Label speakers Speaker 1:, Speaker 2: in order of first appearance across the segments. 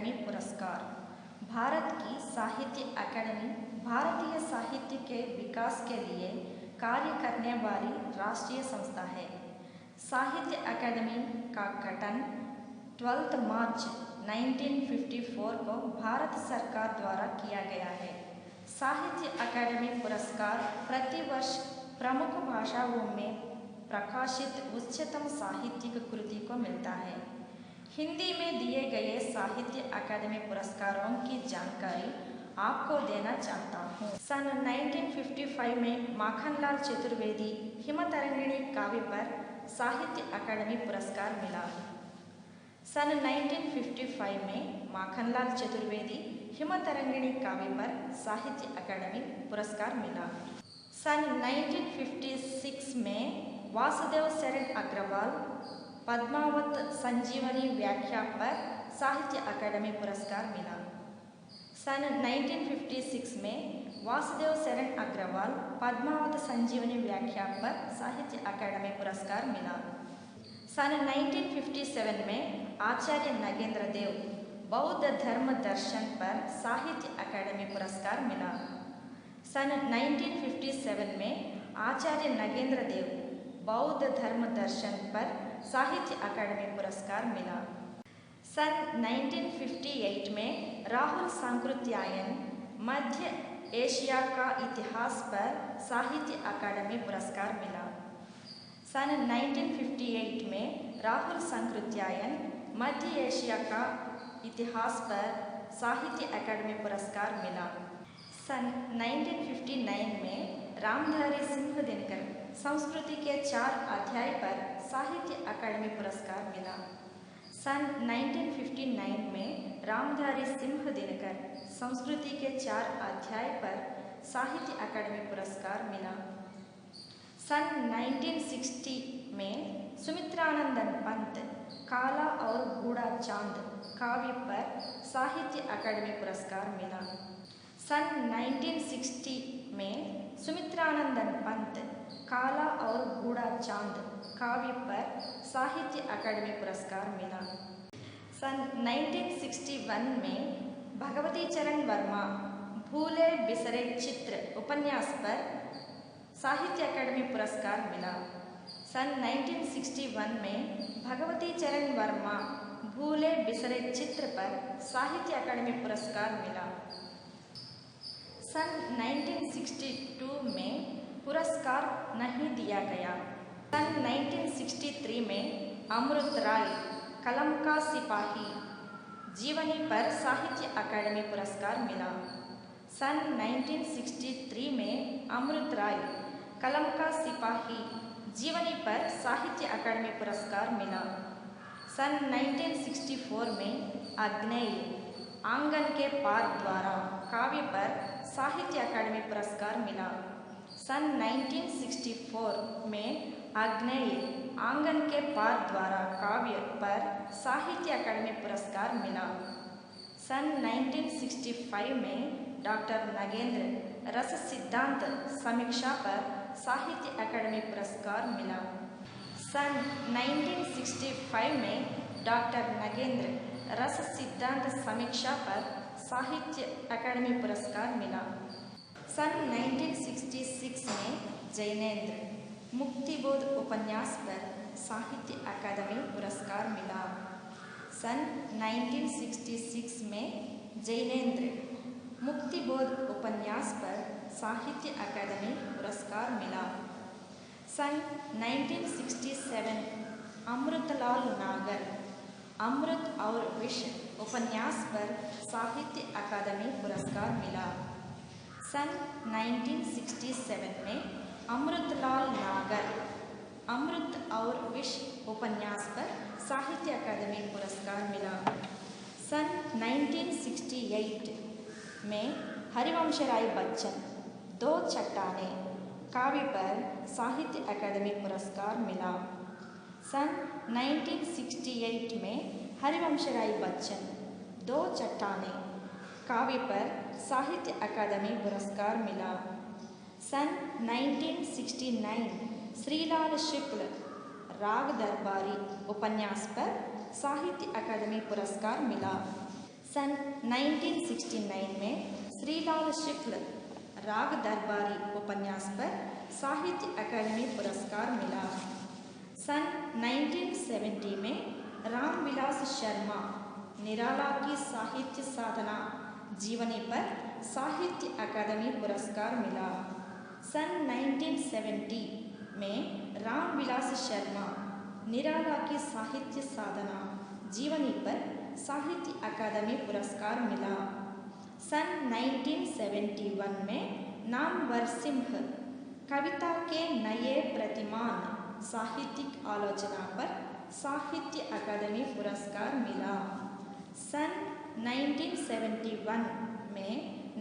Speaker 1: Academy पुरस्कार। भारत की साहित्य अकादमी भारतीय साहित्य के विकास के लिए कार्य करने वाली राष्ट्रीय संस्था है। साहित्य अकादमी का गठन 12 मार्च 1954 को भारत सरकार द्वारा किया गया है। साहित्य अकादमी पुरस्कार प्रतिवर्ष प्रमुख भाषाओं में प्रकाशित उच्चतम साहित्यिक कृति को मिलता है। हिंदी में दिए गए साहित्य अकादमी पुरस्कारों की जानकारी आपको देना चाहता हूँ। सन 1955 में माखनलाल चतुर्वेदी हिमतरंगिणी काव्य पर साहित्य अकादमी पुरस्कार मिला। सन 1955 में माखनलाल चतुर्वेदी हिमतरंगिणी काव्य पर साहित्य अकादमी पुरस्कार मिला। सन 1956 में वासुदेव शरण अग्रवाल पद्मावत संजीवनी व्याख्या पर साहित्य अकादमी पुरस्कार मिला। सन 1956 में वासुदेव शरण अग्रवाल पद्मावत संजीवनी व्याख्या पर साहित्य अकादमी पुरस्कार मिला। सन 1957 में आचार्य नगेंद्र देव बौद्ध धर्म दर्शन पर साहित्य अकादमी पुरस्कार मिला। सन 1957 में आचार्य नगेंद्र देव बौद्ध धर्म दर्शन पर साहित्य अकादमी पुरस्कार मिला। सन 1958 में राहुल सांकृत्यायन मध्य एशिया का इतिहास पर साहित्य अकादमी पुरस्कार मिला। सन 1958 में राहुल सांकृत्यायन मध्य एशिया का इतिहास पर साहित्य अकादमी पुरस्कार मिला। सन 1959 में रामधारी सिंह दिनकर संस्कृति के 4 अध्याय पर साहित्य अकादमी पुरस्कार मिला। सन 1959 में रामधारी सिंह दिनकर संस्कृति के 4 अध्याय पर साहित्य अकादमी पुरस्कार मिला। सन 1960 में सुमित्रानंदन पंत काला और बूढ़ा चांद काव्य पर साहित्य अकादमी पुरस्कार मिला। सन 1960 में सुमित्रानंदन पंत काला और बूढ़ा चांद काव्य पर साहित्य अकादमी पुरस्कार मिला। सन 1961 में भगवती चरण वर्मा भूले बिसरे चित्र उपन्यास पर साहित्य अकादमी पुरस्कार मिला। सन 1961 में भगवती चरण वर्मा भूले बिसरे चित्र पर साहित्य अकादमी पुरस्कार मिला। सन 1962 में पुरस्कार नहीं दिया गया। सन 1963 में अमृत राय कलम का सिपाही जीवनी पर साहित्य अकादमी पुरस्कार मिला। सन 1963 में अमृत राय कलम का सिपाही जीवनी पर साहित्य अकादमी पुरस्कार मिला। सन 1964 में आग्नेय आंगन के पार द्वारा काव्य पर साहित्य अकादमी पुरस्कार मिला। सन 1964 में आग्नेय आंगन के पार द्वारा काव्य पर साहित्य अकादमी पुरस्कार मिला। सन 1965 में डॉक्टर नगेंद्र रस सिद्धांत समीक्षा पर साहित्य अकादमी पुरस्कार मिला। सन 1965 में डॉक्टर नगेंद्र रस सिद्धांत समीक्षा पर साहित्य अकादमी पुरस्कार मिला। सन 1966 में जैनेन्द्र मुक्तिबोध उपन्यास पर साहित्य अकादमी पुरस्कार मिला। सन 1966 में जैनेन्द्र मुक्तिबोध उपन्यास पर साहित्य अकादमी पुरस्कार मिला। सन 1967 अमृतलाल नागर अमृत और विष उपन्यास पर साहित्य अकादमी पुरस्कार मिला। सन 1967 में अमृतलाल नागर अमृत और विष उपन्यास पर साहित्य अकादमी पुरस्कार मिला। सन 1968 में हरिवंश राय बच्चन दो चट्टानें काव्य पर साहित्य अकादमी पुरस्कार मिला। सन 1968 में हरिवंश राय बच्चन दो चट्टानें काव्य पर साहित्य अकादमी पुरस्कार मिला। सन 1969 श्रीलाल शुक्ल राग दरबारी उपन्यास पर साहित्य अकादमी पुरस्कार मिला। सन 1969 में श्रीलाल शुक्ल राग दरबारी उपन्यास पर साहित्य अकादमी पुरस्कार मिला। सन 1970 में रामविलास शर्मा निराला की साहित्य साधना जीवनी पर साहित्य अकादमी पुरस्कार मिला। सन 1970 में रामविलास शर्मा निराला की साहित्य साधना जीवनी पर साहित्य अकादमी पुरस्कार मिला। सन 1971 में नामवर सिंह कविता के नए प्रतिमान साहित्यिक आलोचना पर साहित्य अकादमी पुरस्कार मिला। सन 1971 में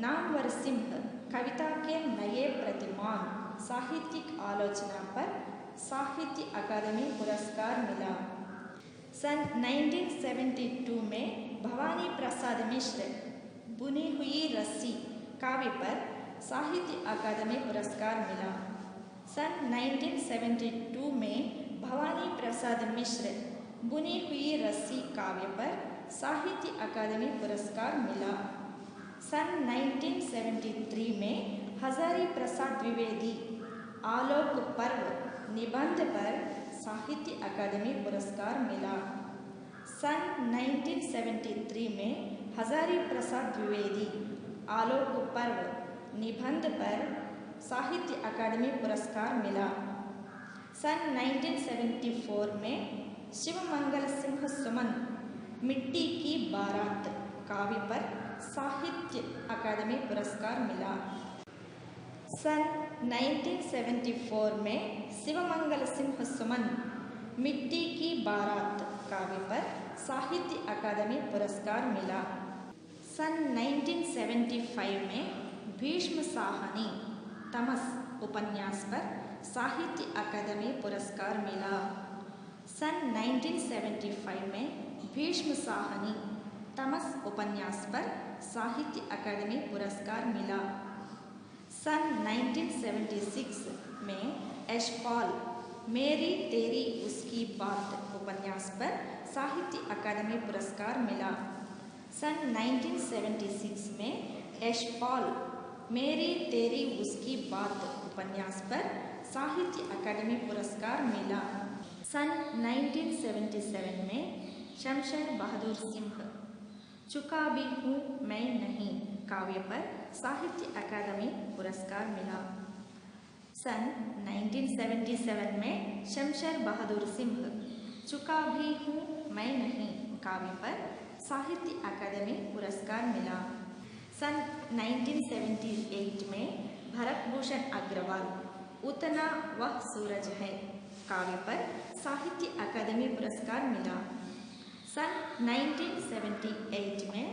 Speaker 1: नामवर सिंह कविता के नए प्रतिमान साहित्यिक आलोचना पर साहित्य अकादमी पुरस्कार मिला। सन 1972 में भवानी प्रसाद मिश्र बुनी हुई रस्सी काव्य पर साहित्य अकादमी पुरस्कार मिला। सन 1972 में भवानी प्रसाद मिश्र बुनी हुई रस्सी काव्य पर साहित्य अकादमी पुरस्कार मिला। सन 1973 में हजारी प्रसाद द्विवेदी आलोक पर्व निबंध पर साहित्य अकादमी पुरस्कार मिला। सन 1973 में हजारी प्रसाद द्विवेदी आलोक पर्व निबंध पर साहित्य अकादमी पुरस्कार मिला। सन 1974 में शिवमंगल सिंह सुमन मिट्टी की बारात काव्य पर साहित्य अकादमी पुरस्कार मिला। सन 1974 में शिवमंगल सिंह सुमन मिट्टी की बारात काव्य पर साहित्य अकादमी पुरस्कार मिला। सन 1975 में भीष्म साहनी तमस उपन्यास पर साहित्य अकादमी पुरस्कार मिला। सन 1975 में भीष्म साहनी तमस उपन्यास पर साहित्य अकादमी पुरस्कार मिला। सन 1976 में यशपाल मेरी तेरी उसकी बात उपन्यास पर साहित्य अकादमी पुरस्कार मिला। सन 1976 में यशपाल मेरी तेरी उसकी बात उपन्यास पर साहित्य अकादमी पुरस्कार मिला। सन 1977 में शमशेर बहादुर सिंह चुका भी हूँ मैं नहीं काव्य पर साहित्य अकादमी पुरस्कार मिला। सन 1977 में शमशेर बहादुर सिंह चुका भी हूँ मैं नहीं काव्य पर साहित्य अकादमी पुरस्कार मिला। सन 1978 में भरत भूषण अग्रवाल उतना वह सूरज है काव्य पर साहित्य अकादमी पुरस्कार मिला। सन 1978 में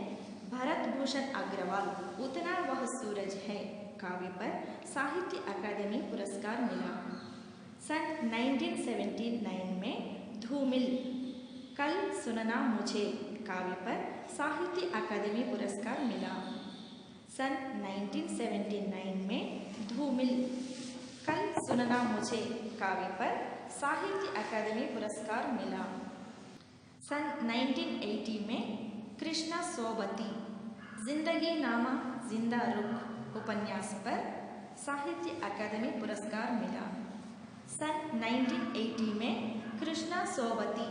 Speaker 1: भरत भूषण अग्रवाल उतना वह सूरज है काव्य पर साहित्य अकादमी पुरस्कार मिला। सन 1979 में धूमिल कल सुनना मुझे काव्य पर साहित्य अकादमी पुरस्कार मिला। सन 1979 में धूमिल कल सुनना मुझे काव्य पर साहित्य अकादमी पुरस्कार मिला। सन 1980 में कृष्णा सोबती जिंदगी नामा जिंदा रुख उपन्यास पर साहित्य अकादमी पुरस्कार मिला। सन 1980 में कृष्णा सोबती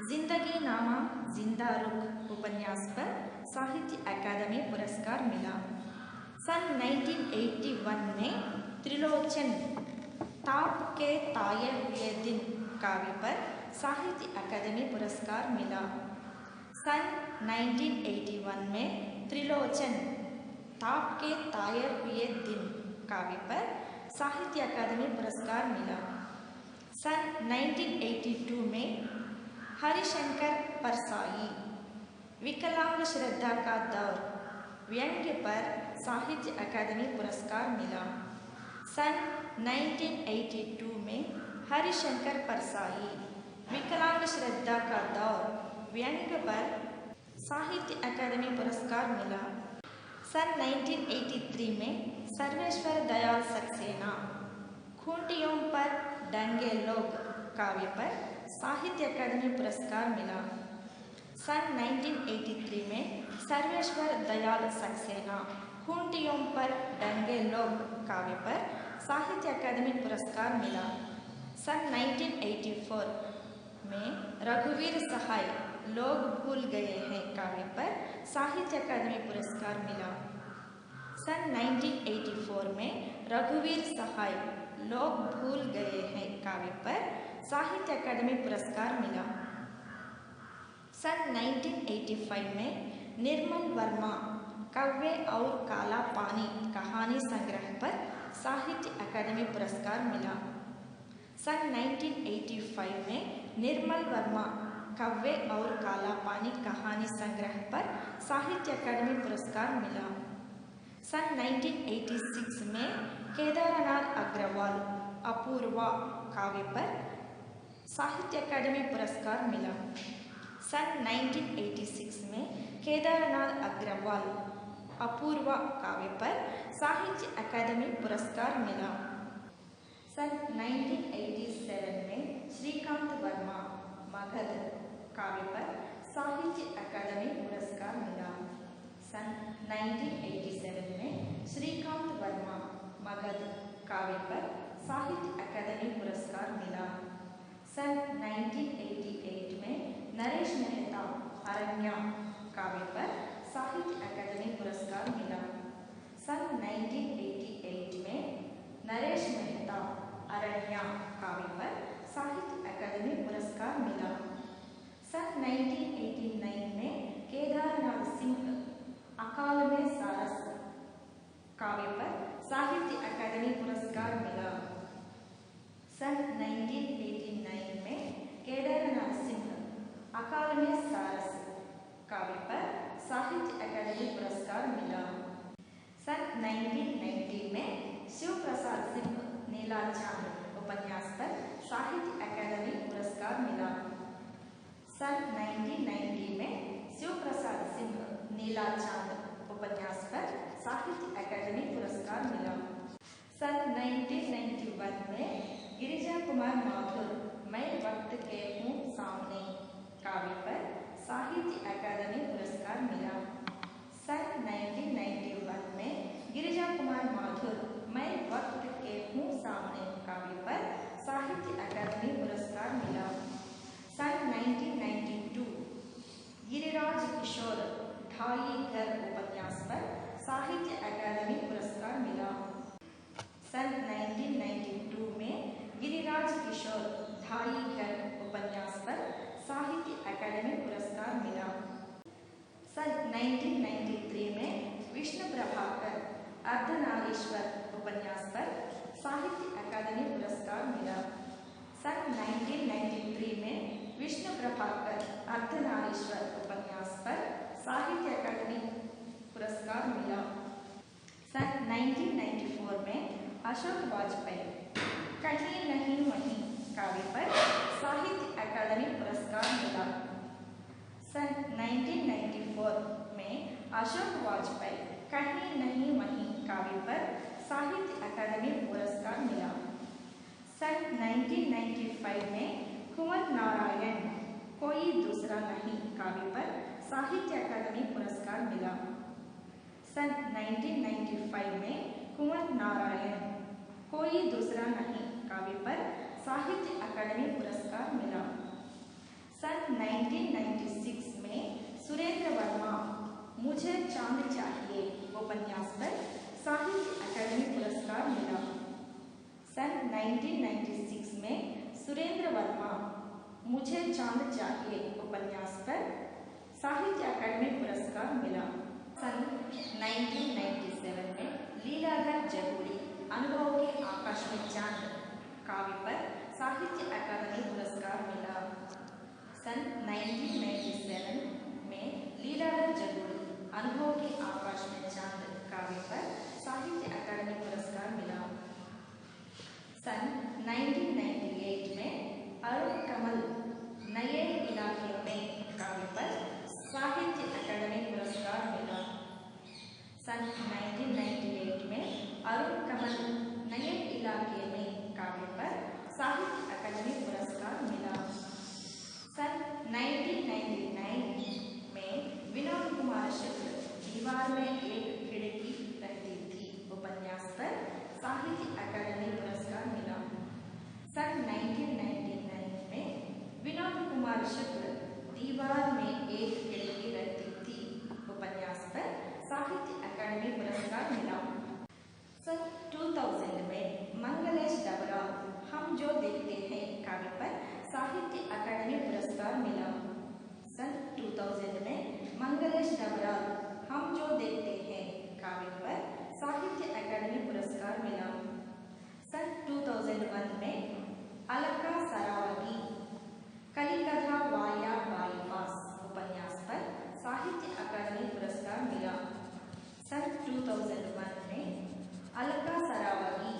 Speaker 1: जिंदगी नामा जिंदा रुख उपन्यास पर साहित्य अकादमी पुरस्कार मिला। सन 1981 में त्रिलोचन ताप के ताये हुए दिन काव्य पर साहित्य अकादमी पुरस्कार मिला। सन 1981 में त्रिलोचन ताप के ताये हुए दिन काव्य पर साहित्य अकादमी पुरस्कार मिला। सन 1982 में हरिशंकर परसाई विकलांग श्रद्धा का दौर व्यंग्य पर साहित्य अकादमी पुरस्कार मिला। सन 1982 में हरिशंकर परसाई विकलांग श्रद्धा का दौर व्यंग्य पर साहित्य अकादमी पुरस्कार मिला। सन 1983 में सर्वेश्वर दयाल सक्सेना खूंटियों पर डंगे लोग काव्य पर साहित्य अकादमी पुरस्कार मिला। सन 1983 में सर्वेश्वर दयाल सक्सेना खूंटियों पर डंगे लोग काव्य पर साहित्य अकादमी पुरस्कार मिला। सन 1984 में रघुवीर सहाय लोग भूल गए हैं काव्य पर साहित्य अकादमी पुरस्कार मिला। सन 1984 में रघुवीर सहाय लोग भूल गए हैं काव्य पर साहित्य अकादमी पुरस्कार मिला। सन 1985 में निर्मल वर्मा कव्वे और काला पानी कहानी संग्रह पर साहित्य अकादमी पुरस्कार मिला। सन 1985 में निर्मल वर्मा कव्वे और काला पानी कहानी संग्रह पर साहित्य अकादमी पुरस्कार मिला। सन 1986 में केदारनाथ अग्रवाल अपूर्वा काव्य पर साहित्य अकादमी पुरस्कार मिला। सन 1986 में केदारनाथ अग्रवाल अपूर्वा काव्य पर साहित्य अकादमी पुरस्कार मिला। सन 1987 में श्रीकांत वर्मा मगध काव्य पर साहित्य अकादमी पुरस्कार मिला। सन 1987 में श्रीकांत वर्मा मगध काव्य पर साहित्य अकादमी पुरस्कार मिला। सन 1988 में नरेश मेहता अरण्या काव्य पर साहित्य अकादमी पुरस्कार मिला। सन 1988 में नरेश मेहता अरण्या काव्य पर साहित्य अकादमी पुरस्कार मिला। सन 1989 में केदारनाथ सिंह अकाल में सारस काव्य पर साहित्य अकादमी पुरस्कार मिला। सन 1989 में केदारनाथ सिंह अकाल में सारस काव्य पर साहित्य अकादमी पुरस्कार मिला। सन 1990 में शिव प्रसाद सिंह नीला चांद उपन्यास पर साहित्य अकादमी पुरस्कार मिला। सन 1990 में शिव प्रसाद सिंह नीला चांद उपन्यास पर साहित्य अकादमी पुरस्कार मिला। सन 1991 में गिरिजा कुमार माथुर मैं वक्त के हूँ सामने काव्य पर साहित्य अकादमी पुरस्कार मिला। सन 1991 में गिरिजा कुमार माथुर मैं वक्त के हूँ सामने काव्य पर साहित्य अकादमी पुरस्कार मिला। सन 1992 गिरिराज किशोर ढाई घर उपन्यास पर साहित्य अकादमी पुरस्कार मिला। सन 1992 में गिरिराज किशोर ढाई घर उपन्यास पर साहित्य अकादमी पुरस्कार मिला। सन 1993 में विष्णु प्रभाकर अर्धनारीश्वर उपन्यास पर साहित्य अकादमी पुरस्कार मिला। सन 1993 में विष्णु प्रभाकर अर्धनारीश्वर उपन्यास पर साहित्य अकादमी पुरस्कार मिला। सन 1994 में अशोक वाजपेयी कहीं नहीं वहीं काव्य पर साहित्य अकादमी पुरस्कार मिला। सन 1994 में अशोक वाजपेयी कहीं नहीं वहीं काव्य पर साहित्य अकादमी पुरस्कार मिला। सन 1995 में कुंवर नारायण कोई दूसरा नहीं काव्य पर साहित्य अकादमी पुरस्कार मिला। सन 1995 में कुंवर नारायण कोई दूसरा नहीं काव्य पर साहित्य अकादमी पुरस्कार मिला। सन 1996 में सुरेंद्र वर्मा मुझे चांद चाहिए उपन्यास पर साहित्य अकादमी पुरस्कार मिला। सन 1996 में सुरेंद्र वर्मा मुझे चांद चाहिए उपन्यास पर साहित्य अकादमी पुरस्कार मिला। सन 1997 में लीलाधर जगूड़ी अनुभव के आकाश में चांद काव्य पर साहित्य अकादमी पुरस्कार मिला। सन 1997 में लीलाधर जगूड़ी अनुभव के आकाश में चांद काव्य पर साहित्य अकादमी पुरस्कार मिला। सन 1998 में अरुण कमल नए इलाके में काव्य पर साहित्य अकादमी पुरस्कार मिला। सन 1998 में अरुण कमल नए इलाके में काव्य पर साहित्य अकादमी पुरस्कार मिला। सन 1999 में विनोद कुमार काव्य पर साहित्य अकादमी पुरस्कार मिला। सन 2000 में मंगलेश डबराल हम जो देखते हैं काव्य पर साहित्य अकादमी पुरस्कार मिला। सन 2001 में अलका सरावगी कलिकथा वाया बाईपास उपन्यास पर साहित्य अकादमी पुरस्कार मिला। सन 2001 में अलका सरावगी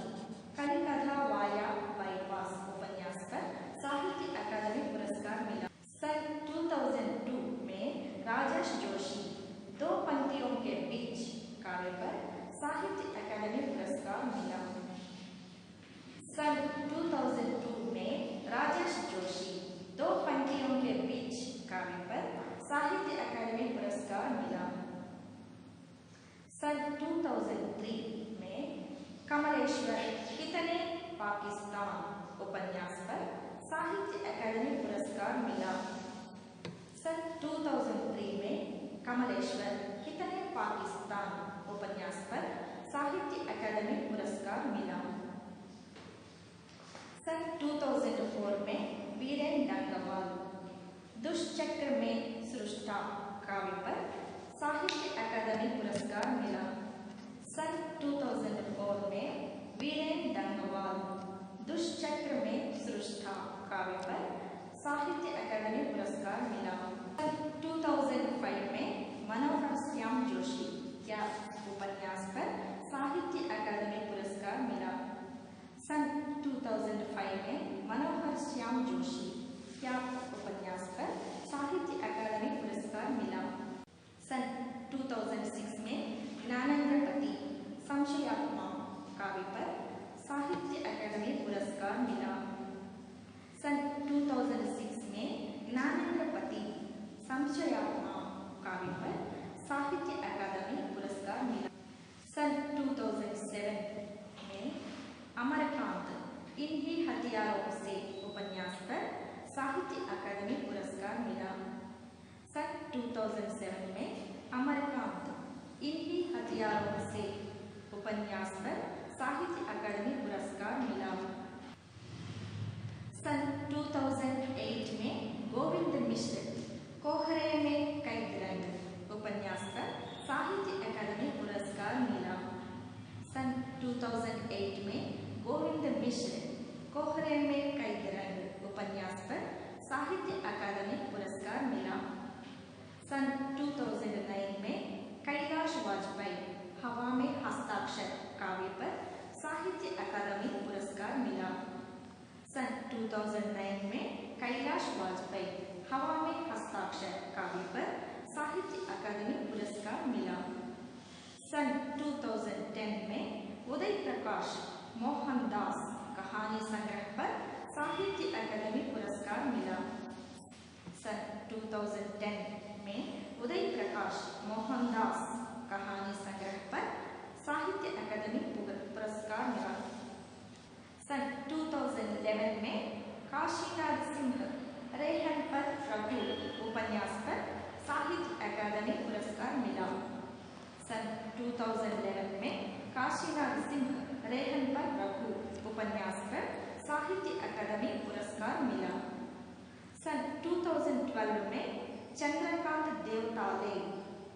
Speaker 1: कलिकथा वाया बाईपास उपन्यास पर साहित्य अकादमी पुरस्कार मिला। सन 2002 में राजेश जोशी दो पंक्तियों के बीच काव्य पर साहित्य अकादमी पुरस्कार मिला। सन 2002 में राजेश जोशी दो पंक्तियों के बीच काव्य पर साहित्य अकादमी पुरस्कार मिला। सन 2003 में कमलेश्वर कितने पाकिस्तान उपन्यास पर साहित्य अकादमी पुरस्कार मिला। सन 2003 में कमलेश्वर कितने पाकिस्तान उपन्यास पर साहित्य अकादमी पुरस्कार मिला। सन 2004 में वीरेन डंगवाल दुष्चक्र में सृष्टा काव्य पर साहित्य अकादमी पुरस्कार मिला। सन 2004 में वीरेन डंगवाल दुष्चक्र में सृष्टा काव्य पर साहित्य अकादमी पुरस्कार मिला। सन 2005 में मनोहर श्याम जोशी या उपन्यास पर साहित्य अकादमी पुरस्कार मिला। सन 2005 में मनोहर श्याम जोशी या उपन्यास पर साहित्य अकादमी पुरस्कार मिला। सन 2006 में ज्ञानेन्द्रपति संशयात्मा काव्य पर साहित्य अकादमी पुरस्कार मिला। सन 2006 में ज्ञानेन्द्रपति संशयात्मा काव्य पर साहित्य अकादमी पुरस्कार मिला। सन 2007 में अमरकांत इन्हीं हथियारों से उपन्यास पर साहित्य अकादमी पुरस्कार मिला। सन 2007 में अमरकांत इन्हीं हथियारों से उपन्यास पर साहित्य अकादमी पुरस्कार मिला। सन 2008 में गोविंद मिश्र कोहरे में कैद रंग उपन्यास पर साहित्य अकादमी पुरस्कार मिला। सन 2008 में गोविंद मिश्र कोहरे में कैद रंग उपन्यास पर साहित्य अकादमी पुरस्कार मिला। सन 2009 में कैलाश वाजपेयी हवा में हस्ताक्षर काव्य पर साहित्य अकादमी पुरस्कार मिला। सन 2009 में कैलाश वाजपेयी हवा में हस्ताक्षर काव्य पर साहित्य अकादमी पुरस्कार मिला। सन 2010 में उदय प्रकाश मोहनदास कहानी संग्रह पर साहित्य अकादमी पुरस्कार मिला। सन 2010 में उदय प्रकाश मोहनदास कहानी संग्रह पर साहित्य अकादमी पुरस्कार मिला। सन 2011 में काशीनाथ सिंह रेहन पर रघु उपन्यास पर साहित्य अकादमी पुरस्कार मिला। सन 2011 में काशीनाथ सिंह रेहन पर रघु उपन्यास पर साहित्य अकादमी पुरस्कार मिला। सन 2012 में चंद्रकांत देवताले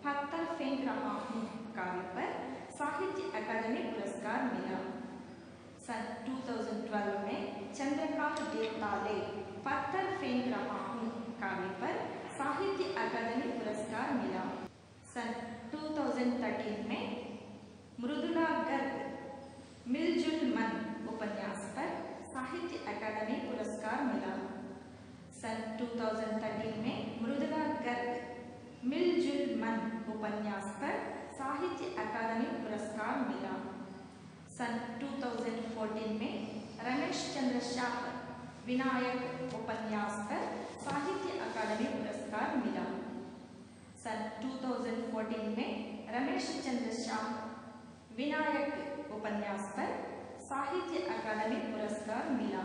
Speaker 1: पत्थर फेंक रहा हूँ काव्य पर साहित्य अकादमी पुरस्कार मिला। सन 2012 में चंद्रकांत देवताले पत्थर फेंक रहा हूँ काव्य पर साहित्य अकादमी पुरस्कार मिला। सन 2013 में मृदुला गर्ग मिलजुल मन उपन्यास पर साहित्य अकादमी पुरस्कार मिला। सन 2013 में मृदुला गर्ग मिलजुल मन उपन्यास पर साहित्य अकादमी पुरस्कार मिला। सन 2014 में रमेश चंद्र शाह विनायक उपन्यास पर साहित्य अकादमी पुरस्कार मिला। सन 2014 में रमेश चंद्र शाह विनायक उपन्यास पर साहित्य अकादमी पुरस्कार मिला।